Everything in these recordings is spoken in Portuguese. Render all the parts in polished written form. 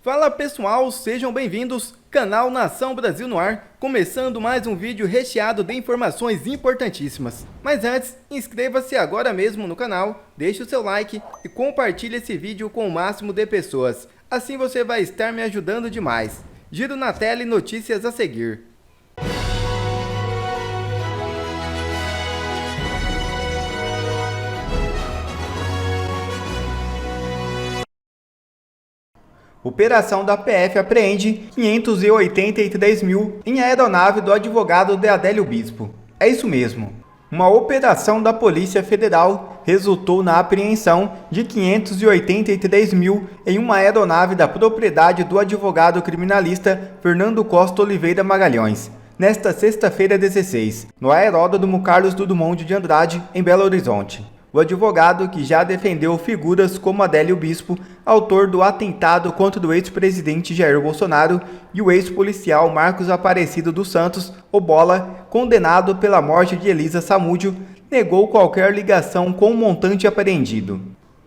Fala pessoal, sejam bem-vindos, canal Nação Brasil no ar, começando mais um vídeo recheado de informações importantíssimas. Mas antes, inscreva-se agora mesmo no canal, deixe o seu like e compartilhe esse vídeo com o máximo de pessoas. Assim você vai estar me ajudando demais. Giro na tela e notícias a seguir. Operação da PF apreende 583 mil em aeronave do advogado Deadélio Bispo. É isso mesmo. Uma operação da Polícia Federal resultou na apreensão de 583 mil em uma aeronave da propriedade do advogado criminalista Fernando Costa Oliveira Magalhães, nesta sexta-feira 16, no aeródromo Carlos Drummond de Andrade, em Belo Horizonte. O advogado, que já defendeu figuras como Adélio Bispo, autor do atentado contra o ex-presidente Jair Bolsonaro, e o ex-policial Marcos Aparecido dos Santos, o Bola, condenado pela morte de Elisa Samúdio, negou qualquer ligação com o montante apreendido.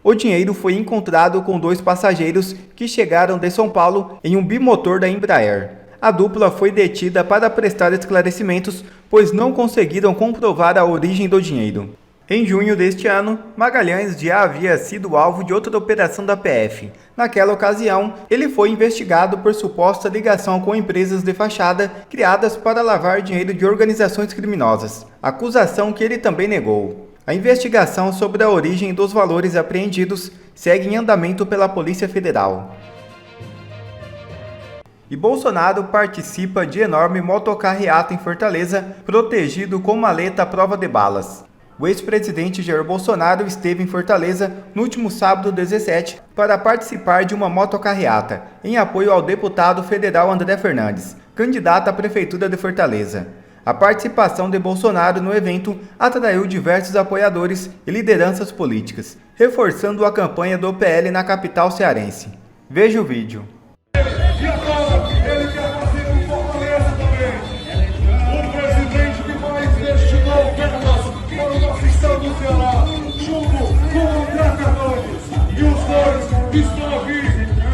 O dinheiro foi encontrado com 2 passageiros que chegaram de São Paulo em um bimotor da Embraer. A dupla foi detida para prestar esclarecimentos, pois não conseguiram comprovar a origem do dinheiro. Em junho deste ano, Magalhães já havia sido alvo de outra operação da PF. Naquela ocasião, ele foi investigado por suposta ligação com empresas de fachada criadas para lavar dinheiro de organizações criminosas, acusação que ele também negou. A investigação sobre a origem dos valores apreendidos segue em andamento pela Polícia Federal. E Bolsonaro participa de enorme motocarreata em Fortaleza, protegido com maleta à prova de balas. O ex-presidente Jair Bolsonaro esteve em Fortaleza no último sábado 17 para participar de uma motocarreata, em apoio ao deputado federal André Fernandes, candidato à prefeitura de Fortaleza. A participação de Bolsonaro no evento atraiu diversos apoiadores e lideranças políticas, reforçando a campanha do PL na capital cearense. Veja o vídeo. Junto com o André Fernandes, e os dois estão aqui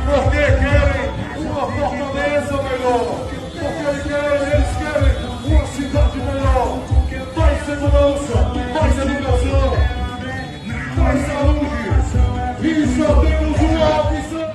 porque querem uma fortaleza melhor, porque eles querem uma cidade melhor, mais segurança, mais educação, mais saúde, e só temos uma opção.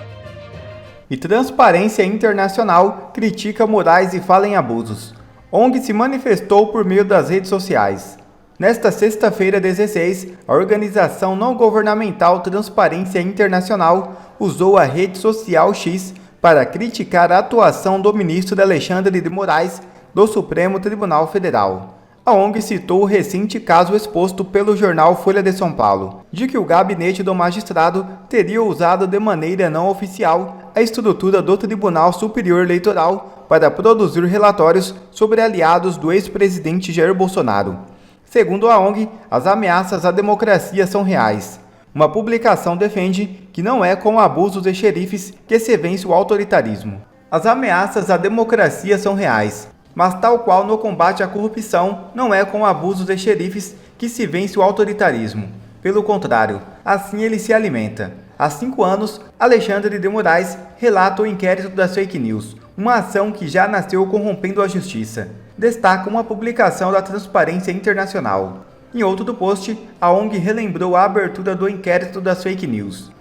E Transparência Internacional critica Moraes e fala em abusos. ONG se manifestou por meio das redes sociais. Nesta sexta-feira 16, a organização não governamental Transparência Internacional usou a rede social X para criticar a atuação do ministro Alexandre de Moraes do Supremo Tribunal Federal. A ONG citou o recente caso exposto pelo jornal Folha de São Paulo, de que o gabinete do magistrado teria usado de maneira não oficial a estrutura do Tribunal Superior Eleitoral para produzir relatórios sobre aliados do ex-presidente Jair Bolsonaro. Segundo a ONG, as ameaças à democracia são reais. Uma publicação defende que não é com abusos de xerifes que se vence o autoritarismo. As ameaças à democracia são reais, mas tal qual no combate à corrupção, não é com abusos de xerifes que se vence o autoritarismo. Pelo contrário, assim ele se alimenta. Há 5 anos, Alexandre de Moraes relata o inquérito das fake news, uma ação que já nasceu corrompendo a justiça. Destaca uma publicação da Transparência Internacional. Em outro post, a ONG relembrou a abertura do inquérito das fake news.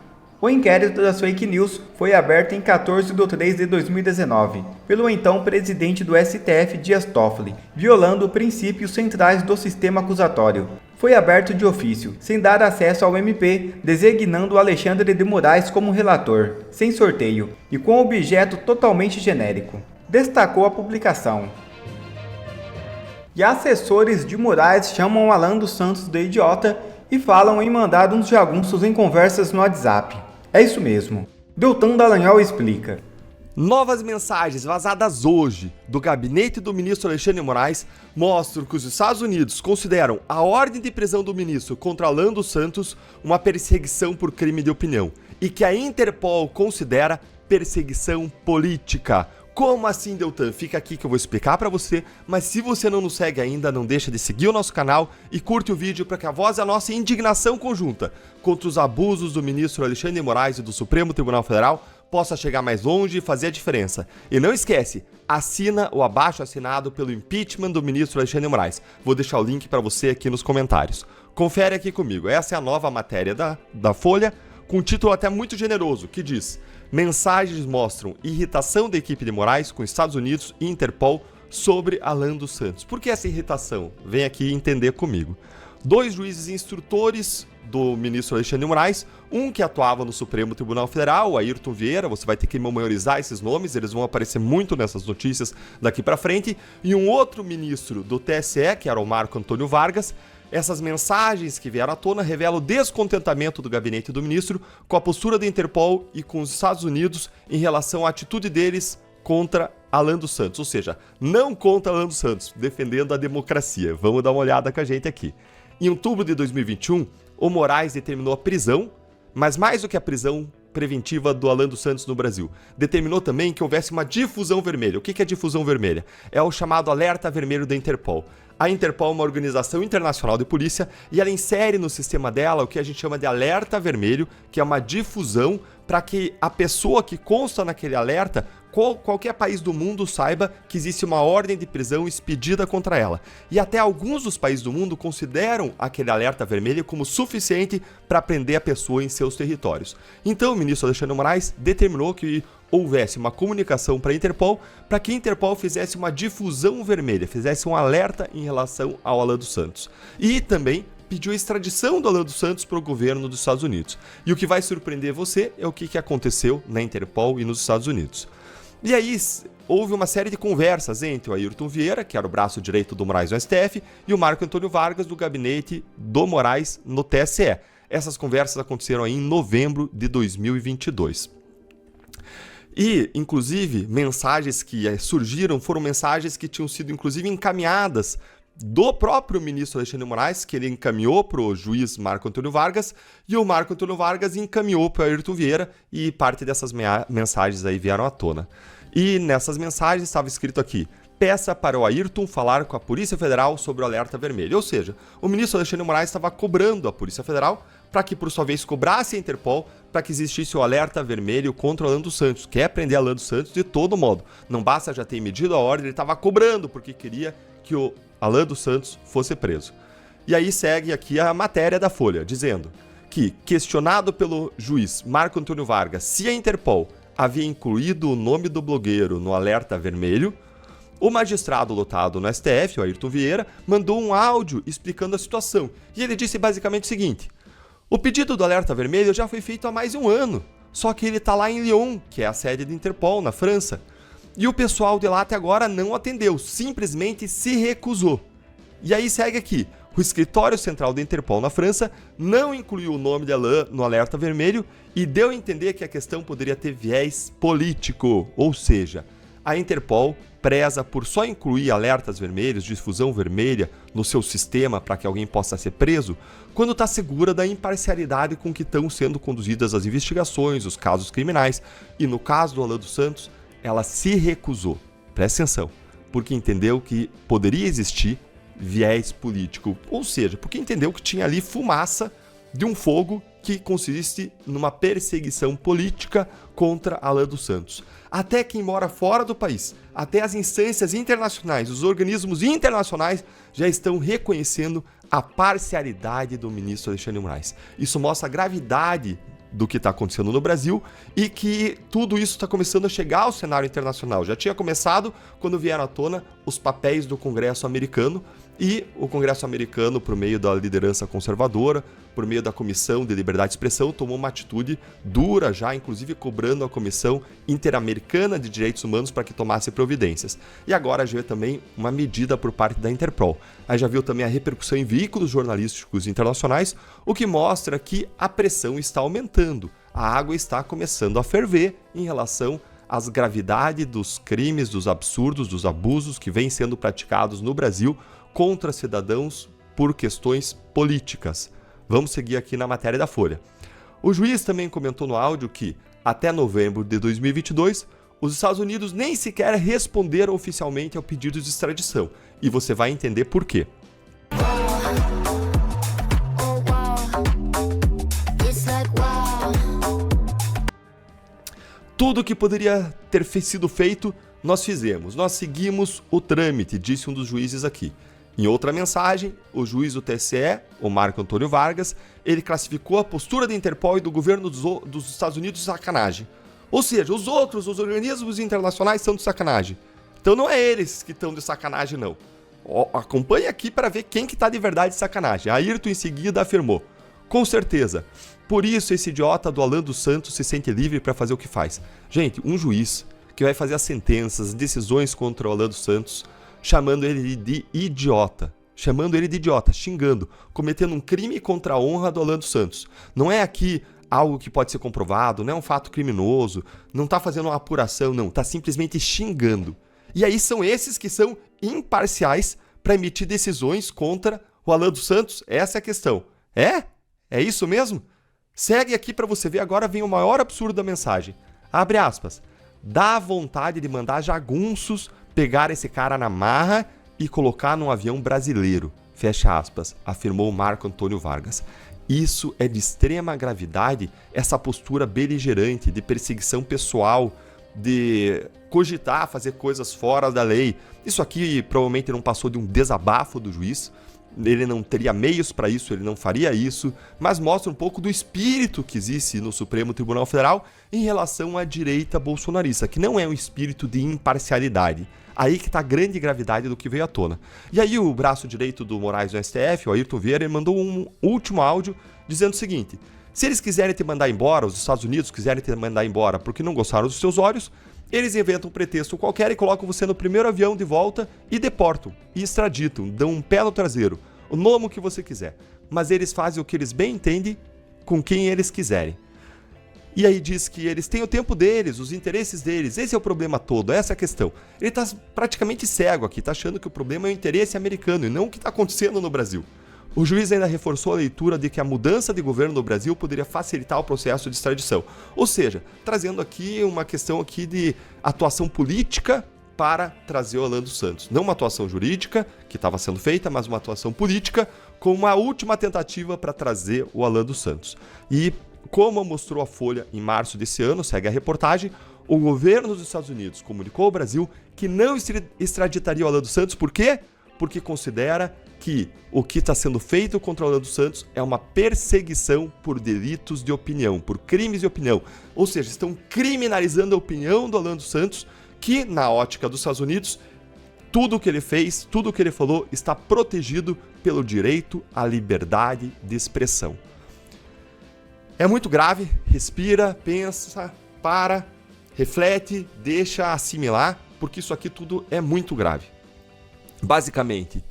O inquérito das fake news foi aberto em 14 de 3 de 2019, pelo então presidente do STF, Dias Toffoli, violando princípios centrais do sistema acusatório. Foi aberto de ofício, sem dar acesso ao MP, designando Alexandre de Moraes como relator, sem sorteio, e com objeto totalmente genérico. Destacou a publicação. E assessores de Moraes chamam Alan dos Santos de idiota e falam em mandar uns jagunços em conversas no WhatsApp. É isso mesmo. Deltan Dallagnol explica. Novas mensagens vazadas hoje do gabinete do ministro Alexandre de Moraes mostram que os Estados Unidos consideram a ordem de prisão do ministro contra Alan dos Santos uma perseguição por crime de opinião e que a Interpol considera perseguição política. Como assim, Deltan? Fica aqui que eu vou explicar pra você, mas se você não nos segue ainda, não deixa de seguir o nosso canal e curte o vídeo para que a voz da nossa indignação conjunta contra os abusos do ministro Alexandre de Moraes e do Supremo Tribunal Federal possa chegar mais longe e fazer a diferença. E não esquece, assina o abaixo-assinado pelo impeachment do ministro Alexandre de Moraes. Vou deixar o link para você aqui nos comentários. Confere aqui comigo, essa é a nova matéria da Folha, com um título até muito generoso, que diz: mensagens mostram irritação da equipe de Moraes com Estados Unidos e Interpol sobre Alan dos Santos. Por que essa irritação? Vem aqui entender comigo. 2 juízes instrutores do ministro Alexandre de Moraes, um que atuava no Supremo Tribunal Federal, o Ayrton Vieira, você vai ter que memorizar esses nomes, eles vão aparecer muito nessas notícias daqui para frente, e um outro ministro do TSE, que era o Marco Antônio Vargas. Essas mensagens que vieram à tona revelam o descontentamento do gabinete do ministro com a postura da Interpol e com os Estados Unidos em relação à atitude deles contra Alan dos Santos, ou seja, não contra Alan dos Santos, defendendo a democracia. Vamos dar uma olhada com a gente aqui. Em outubro de 2021, o Moraes determinou a prisão, mas mais do que a prisão preventiva do Alan dos Santos no Brasil, determinou também que houvesse uma difusão vermelha. O que é difusão vermelha? É o chamado alerta vermelho da Interpol. A Interpol é uma organização internacional de polícia e ela insere no sistema dela o que a gente chama de alerta vermelho, que é uma difusão para que a pessoa que consta naquele alerta, qualquer país do mundo saiba que existe uma ordem de prisão expedida contra ela. E até alguns dos países do mundo consideram aquele alerta vermelho como suficiente para prender a pessoa em seus territórios. Então o ministro Alexandre de Moraes determinou que houvesse uma comunicação para a Interpol, para que a Interpol fizesse uma difusão vermelha, fizesse um alerta em relação ao Alan dos Santos. E também pediu a extradição do Alan dos Santos para o governo dos Estados Unidos. E o que vai surpreender você é o que aconteceu na Interpol e nos Estados Unidos. E aí houve uma série de conversas entre o Ayrton Vieira, que era o braço direito do Moraes no STF, e o Marco Antônio Vargas, do gabinete do Moraes no TSE. Essas conversas aconteceram aí em novembro de 2022. E, inclusive, mensagens que surgiram foram mensagens que tinham sido, inclusive, encaminhadas do próprio ministro Alexandre de Moraes, que ele encaminhou para o juiz Marco Antônio Vargas, e o Marco Antônio Vargas encaminhou para o Ayrton Vieira, e parte dessas mensagens aí vieram à tona. E nessas mensagens estava escrito aqui: peça para o Ayrton falar com a Polícia Federal sobre o alerta vermelho. Ou seja, o ministro Alexandre de Moraes estava cobrando a Polícia Federal para que, por sua vez, cobrasse a Interpol para que existisse o alerta vermelho contra o Alan dos Santos. Quer prender Alan dos Santos de todo modo. Não basta já ter medido a ordem, ele estava cobrando porque queria que o Alan dos Santos fosse preso. E aí segue aqui a matéria da Folha, dizendo que, questionado pelo juiz Marco Antônio Vargas se a Interpol havia incluído o nome do blogueiro no alerta vermelho, o magistrado lotado no STF, o Ayrton Vieira, mandou um áudio explicando a situação. E ele disse basicamente o seguinte: o pedido do alerta vermelho já foi feito há mais de um ano, só que ele está lá em Lyon, que é a sede da Interpol, na França. E o pessoal de lá até agora não atendeu, simplesmente se recusou. E aí segue aqui: o escritório central da Interpol na França não incluiu o nome de Alan no alerta vermelho e deu a entender que a questão poderia ter viés político, ou seja, a Interpol preza por só incluir alertas vermelhos, difusão vermelha, no seu sistema para que alguém possa ser preso, quando está segura da imparcialidade com que estão sendo conduzidas as investigações, os casos criminais. E no caso do Alan dos Santos, ela se recusou, presta atenção, porque entendeu que poderia existir viés político, ou seja, porque entendeu que tinha ali fumaça de um fogo que consiste numa perseguição política contra Alan dos Santos. Até quem mora fora do país, até as instâncias internacionais, os organismos internacionais já estão reconhecendo a parcialidade do ministro Alexandre de Moraes. Isso mostra a gravidade do que está acontecendo no Brasil e que tudo isso está começando a chegar ao cenário internacional. Já tinha começado quando vieram à tona os papéis do Congresso americano, e o Congresso americano, por meio da liderança conservadora, por meio da Comissão de Liberdade de Expressão, tomou uma atitude dura já, inclusive cobrando a Comissão Interamericana de Direitos Humanos para que tomasse providências. E agora já vê também uma medida por parte da Interpol. Aí já viu também a repercussão em veículos jornalísticos internacionais, o que mostra que a pressão está aumentando. A água está começando a ferver em relação às gravidades dos crimes, dos absurdos, dos abusos que vêm sendo praticados no Brasil contra cidadãos por questões políticas. Vamos seguir aqui na matéria da Folha. O juiz também comentou no áudio que, até novembro de 2022, os Estados Unidos nem sequer responderam oficialmente ao pedido de extradição. E você vai entender por quê. Tudo que poderia ter sido feito, nós fizemos. Nós seguimos o trâmite, disse um dos juízes aqui. Em outra mensagem, o juiz do TSE, o Marco Antônio Vargas, ele classificou a postura da Interpol e do governo dos Estados Unidos de sacanagem. Ou seja, os organismos internacionais são de sacanagem. Então não é eles que estão de sacanagem, não. Acompanhe aqui para ver quem que está de verdade de sacanagem. Ayrton em seguida afirmou: com certeza, por isso esse idiota do Alan dos Santos se sente livre para fazer o que faz. Gente, um juiz que vai fazer as sentenças, as decisões contra o Alan dos Santos, chamando ele de idiota, xingando, cometendo um crime contra a honra do Alan dos Santos. Não é aqui algo que pode ser comprovado, não é um fato criminoso, não está fazendo uma apuração, não, está simplesmente xingando. E aí são esses que são imparciais para emitir decisões contra o Alan dos Santos? Essa é a questão. É isso mesmo? Segue aqui para você ver, agora vem o maior absurdo da mensagem. Abre aspas. Dá vontade de mandar jagunços pegar esse cara na marra e colocar num avião brasileiro. Fecha aspas, afirmou Marco Antônio Vargas. Isso é de extrema gravidade, essa postura beligerante, de perseguição pessoal, de cogitar fazer coisas fora da lei. Isso aqui provavelmente não passou de um desabafo do juiz. Ele não teria meios para isso, ele não faria isso, mas mostra um pouco do espírito que existe no Supremo Tribunal Federal em relação à direita bolsonarista, que não é um espírito de imparcialidade. Aí que está a grande gravidade do que veio à tona. E aí o braço direito do Moraes no STF, o Ayrton Vieira, ele mandou um último áudio dizendo o seguinte: se eles quiserem te mandar embora, os Estados Unidos quiserem te mandar embora porque não gostaram dos seus olhos, eles inventam um pretexto qualquer e colocam você no primeiro avião de volta e deportam, e extraditam, dão um pé no traseiro, o nome que você quiser. Mas eles fazem o que eles bem entendem com quem eles quiserem. E aí diz que eles têm o tempo deles, os interesses deles, esse é o problema todo, essa é a questão. Ele está praticamente cego aqui, está achando que o problema é o interesse americano e não o que está acontecendo no Brasil. O juiz ainda reforçou a leitura de que a mudança de governo no Brasil poderia facilitar o processo de extradição. Ou seja, trazendo aqui uma questão aqui de atuação política para trazer o Alan dos Santos. Não uma atuação jurídica, que estava sendo feita, mas uma atuação política com uma última tentativa para trazer o Alan dos Santos. E como mostrou a Folha em março desse ano, segue a reportagem, o governo dos Estados Unidos comunicou ao Brasil que não extraditaria o Alan dos Santos. Por quê? Porque considera que o que está sendo feito contra o Alan dos Santos é uma perseguição por delitos de opinião, por crimes de opinião. Ou seja, estão criminalizando a opinião do Alan dos Santos, que, na ótica dos Estados Unidos, tudo o que ele fez, tudo o que ele falou está protegido pelo direito à liberdade de expressão. É muito grave, respira, pensa, para, reflete, deixa assimilar, porque isso aqui tudo é muito grave. Basicamente,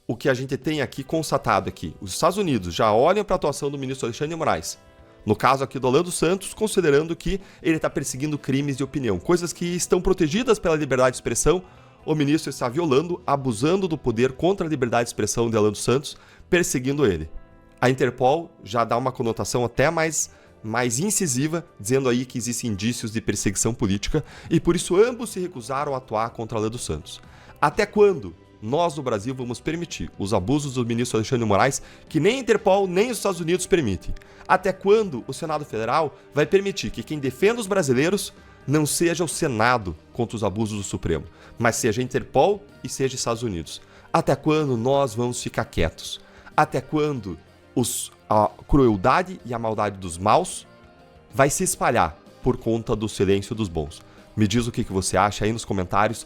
o que a gente tem aqui constatado aqui, os Estados Unidos já olham para a atuação do ministro Alexandre de Moraes, no caso aqui do Alan dos Santos, considerando que ele está perseguindo crimes de opinião, coisas que estão protegidas pela liberdade de expressão. O ministro está violando, abusando do poder contra a liberdade de expressão de Alan dos Santos, perseguindo ele. A Interpol já dá uma conotação até mais incisiva, dizendo aí que existem indícios de perseguição política e por isso ambos se recusaram a atuar contra Alan dos Santos. Até quando nós no Brasil vamos permitir os abusos do ministro Alexandre de Moraes que nem a Interpol nem os Estados Unidos permitem? Até quando o Senado Federal vai permitir que quem defenda os brasileiros não seja o Senado contra os abusos do Supremo, mas seja a Interpol e seja os Estados Unidos? Até quando nós vamos ficar quietos? Até quando a crueldade e a maldade dos maus vai se espalhar por conta do silêncio dos bons? Me diz o que você acha aí nos comentários.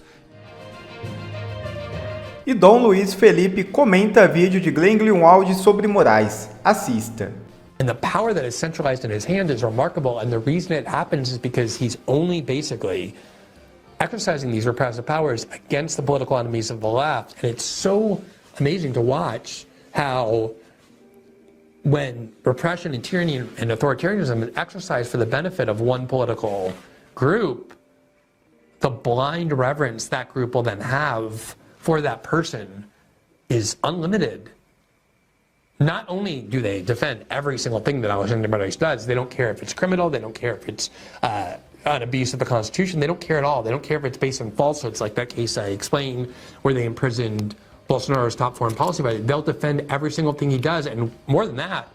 E Dom Luiz Felipe comenta vídeo de Glenn Greenwald sobre Moraes. Assista. And the power that is centralized in his hand is remarkable, and the reason it happens is because he's only basically exercising these repressive powers against the political enemies of the left. And it's so amazing to watch how when repression and tyranny and authoritarianism is exercised for the benefit of one political group, the blind reverence that group will then have for that person is unlimited. Not only do they defend every single thing that Alexandre Moraes does, they don't care if it's criminal, they don't care if it's an abuse of the Constitution, they don't care at all. They don't care if it's based on falsehoods, like that case I explained where they imprisoned Bolsonaro's top foreign policy advisor. They'll defend every single thing he does, and more than that,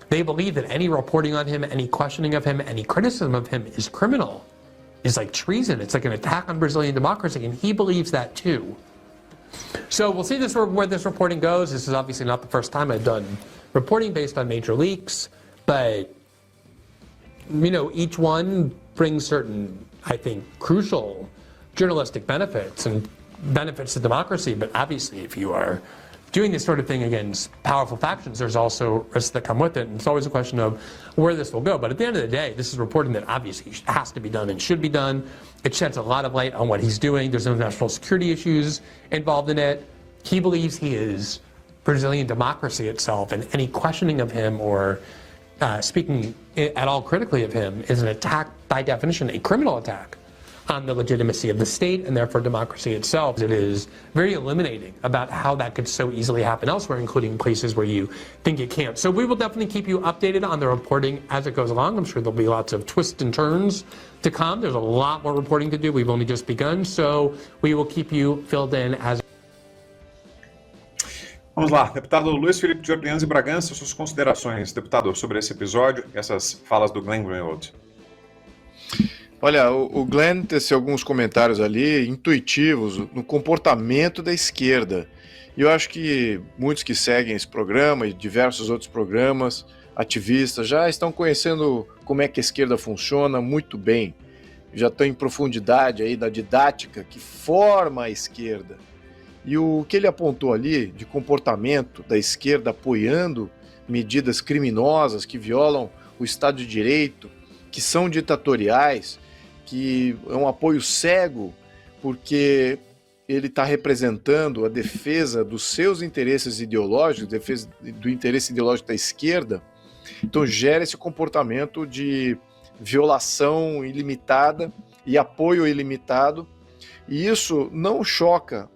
they believe that any reporting on him, any questioning of him, any criticism of him is criminal. is like treason. It's like an attack on Brazilian democracy, and he believes that too. So we'll see where this reporting goes. This is obviously not the first time I've done reporting based on major leaks, but each one brings certain, I think, crucial journalistic benefits and benefits to democracy. But obviously, if you are doing this sort of thing against powerful factions, there's also risks that come with it. And it's always a question of where this will go. But at the end of the day, this is reporting that obviously has to be done and should be done. It sheds a lot of light on what he's doing. There's no national security issues involved in it. He believes he is Brazilian democracy itself, and any questioning of him or speaking at all critically of him is an attack, by definition, a criminal attack on the legitimacy of the state and therefore democracy itself. It is very illuminating about how that could so easily happen elsewhere, including places where you think it can't. So we will definitely keep you updated on the reporting as it goes along. I'm sure there'll be lots of twists and turns to come. There's a lot more reporting to do. We've only just begun, so we will keep you filled in as. Vamos lá, deputado Luiz Felipe de Orleans e Bragança, suas considerações, deputado, sobre esse episódio e essas falas do Glenn Greenwald. Olha, o Glenn teceu alguns comentários ali intuitivos no comportamento da esquerda. E eu acho que muitos que seguem esse programa e diversos outros programas, ativistas, já estão conhecendo como é que a esquerda funciona muito bem. Já estão em profundidade aí da didática que forma a esquerda. E o que ele apontou ali de comportamento da esquerda apoiando medidas criminosas que violam o Estado de Direito, que são ditatoriais, que é um apoio cego, porque ele está representando a defesa dos seus interesses ideológicos, defesa do interesse ideológico da esquerda, então gera esse comportamento de violação ilimitada e apoio ilimitado, e isso não choca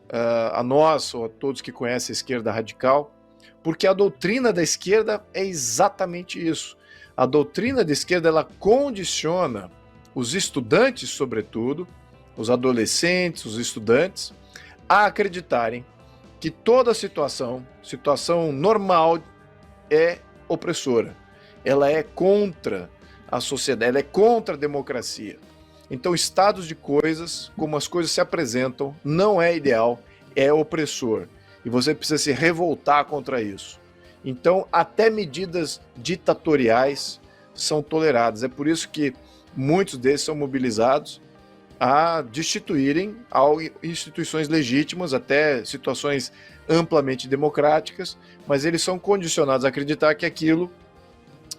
a nós ou a todos que conhecem a esquerda radical, porque a doutrina da esquerda é exatamente isso. A doutrina da esquerda, ela condiciona os estudantes, sobretudo, os adolescentes, os estudantes, a acreditarem que toda situação normal, é opressora. Ela é contra a sociedade, ela é contra a democracia. Então, estados de coisas, como as coisas se apresentam, não é ideal, é opressor. E você precisa se revoltar contra isso. Então, até medidas ditatoriais são toleradas. É por isso que muitos deles são mobilizados a destituírem instituições legítimas, até situações amplamente democráticas, mas eles são condicionados a acreditar que aquilo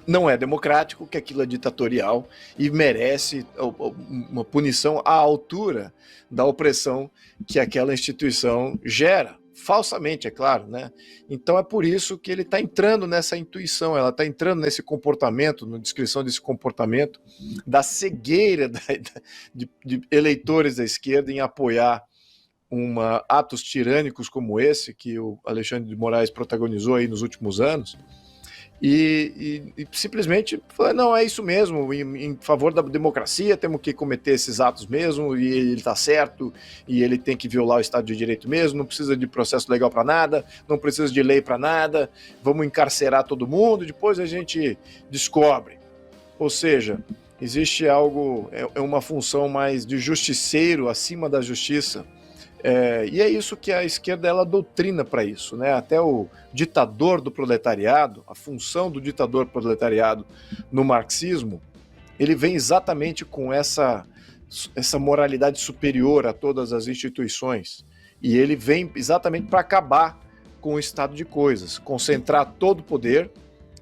não é democrático, que aquilo é ditatorial e merece uma punição à altura da opressão que aquela instituição gera. Falsamente, é claro, né? Então é por isso que ele está entrando nessa intuição, ela está entrando nesse comportamento, na descrição desse comportamento, da cegueira de eleitores da esquerda em apoiar atos tirânicos como esse, que o Alexandre de Moraes protagonizou aí nos últimos anos, e simplesmente falar, não, é isso mesmo, em favor da democracia, temos que cometer esses atos mesmo, e ele está certo, e ele tem que violar o Estado de Direito mesmo, não precisa de processo legal para nada, não precisa de lei para nada, vamos encarcerar todo mundo, depois a gente descobre. Ou seja, existe algo, é uma função mais de justiceiro acima da justiça, e é isso que a esquerda ela doutrina para isso, né? Até o ditador do proletariado, a função do ditador proletariado no marxismo, ele vem exatamente com essa moralidade superior a todas as instituições, e ele vem exatamente para acabar com o estado de coisas, concentrar todo o poder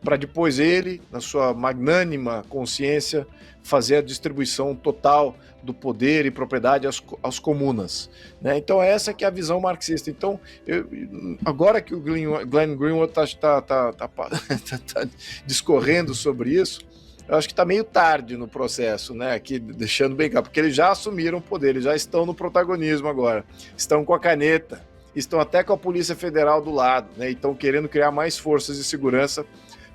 para depois ele, na sua magnânima consciência, fazer a distribuição total do poder e propriedade às comunas, né? Então essa que é a visão marxista. Então, agora que o Glenn Greenwald está discorrendo sobre isso, eu acho que está meio tarde no processo, né? Aqui deixando bem claro, porque eles já assumiram o poder, eles já estão no protagonismo agora, estão com a caneta, estão até com a Polícia Federal do lado, né? E estão querendo criar mais forças de segurança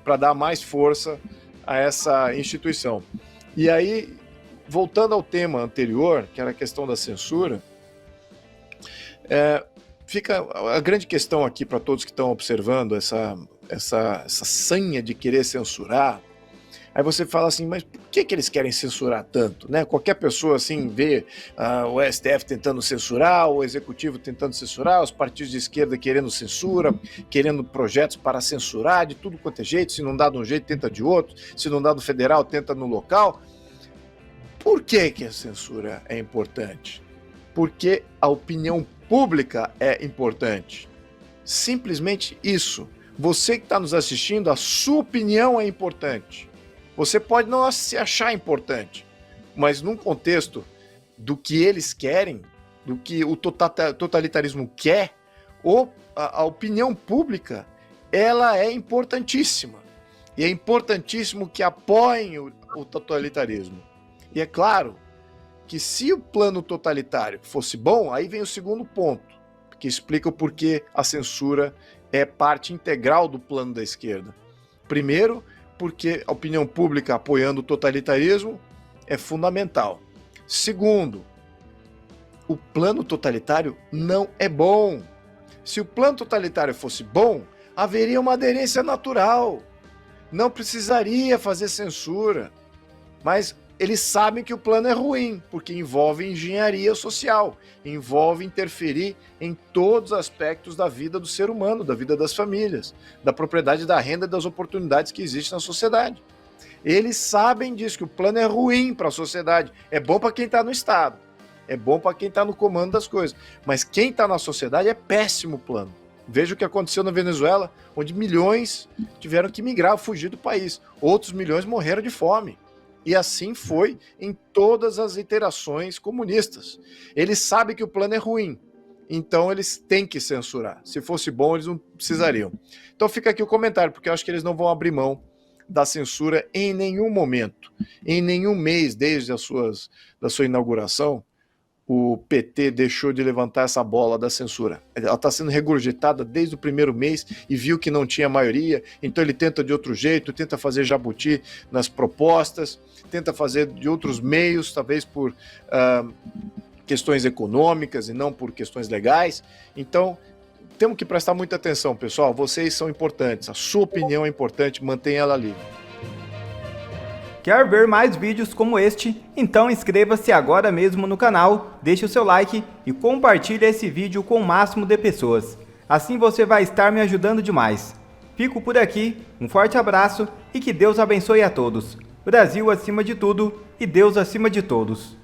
para dar mais força a essa instituição. E aí, voltando ao tema anterior, que era a questão da censura, fica a grande questão aqui para todos que estão observando essa sanha de querer censurar, Aí você fala assim, mas por que eles querem censurar tanto, né? Qualquer pessoa assim vê o STF tentando censurar, o Executivo tentando censurar, os partidos de esquerda querendo censura, querendo projetos para censurar de tudo quanto é jeito, se não dá de um jeito, tenta de outro, se não dá no federal, tenta no local. Por que a censura é importante? Porque a opinião pública é importante. Simplesmente isso. Você que está nos assistindo, a sua opinião é importante. Você pode não se achar importante, mas num contexto do que eles querem, do que o totalitarismo quer, a opinião pública, ela é importantíssima. E é importantíssimo que apoiem o totalitarismo. E é claro que se o plano totalitário fosse bom, aí vem o segundo ponto, que explica o porquê a censura é parte integral do plano da esquerda. Primeiro, porque a opinião pública apoiando o totalitarismo é fundamental. Segundo, o plano totalitário não é bom. Se o plano totalitário fosse bom, haveria uma aderência natural. Não precisaria fazer censura. Mas eles sabem que o plano é ruim, porque envolve engenharia social, envolve interferir em todos os aspectos da vida do ser humano, da vida das famílias, da propriedade da renda e das oportunidades que existem na sociedade. Eles sabem disso, que o plano é ruim para a sociedade, é bom para quem está no Estado, é bom para quem está no comando das coisas, mas quem está na sociedade é péssimo o plano. Veja o que aconteceu na Venezuela, onde milhões tiveram que migrar, fugir do país, outros milhões morreram de fome. E assim foi em todas as iterações comunistas. Eles sabem que o plano é ruim, então eles têm que censurar. Se fosse bom, eles não precisariam. Então fica aqui o comentário, porque eu acho que eles não vão abrir mão da censura em nenhum momento. Em nenhum mês, desde da sua inauguração, o PT deixou de levantar essa bola da censura. Ela está sendo regurgitada desde o primeiro mês e viu que não tinha maioria, então ele tenta de outro jeito, tenta fazer jabuti nas propostas, tenta fazer de outros meios, talvez por questões econômicas e não por questões legais. Então, temos que prestar muita atenção, pessoal. Vocês são importantes, a sua opinião é importante, mantenha ela livre. Quer ver mais vídeos como este? Então inscreva-se agora mesmo no canal, deixe o seu like e compartilhe esse vídeo com o máximo de pessoas. Assim você vai estar me ajudando demais. Fico por aqui, um forte abraço e que Deus abençoe a todos. Brasil acima de tudo e Deus acima de todos.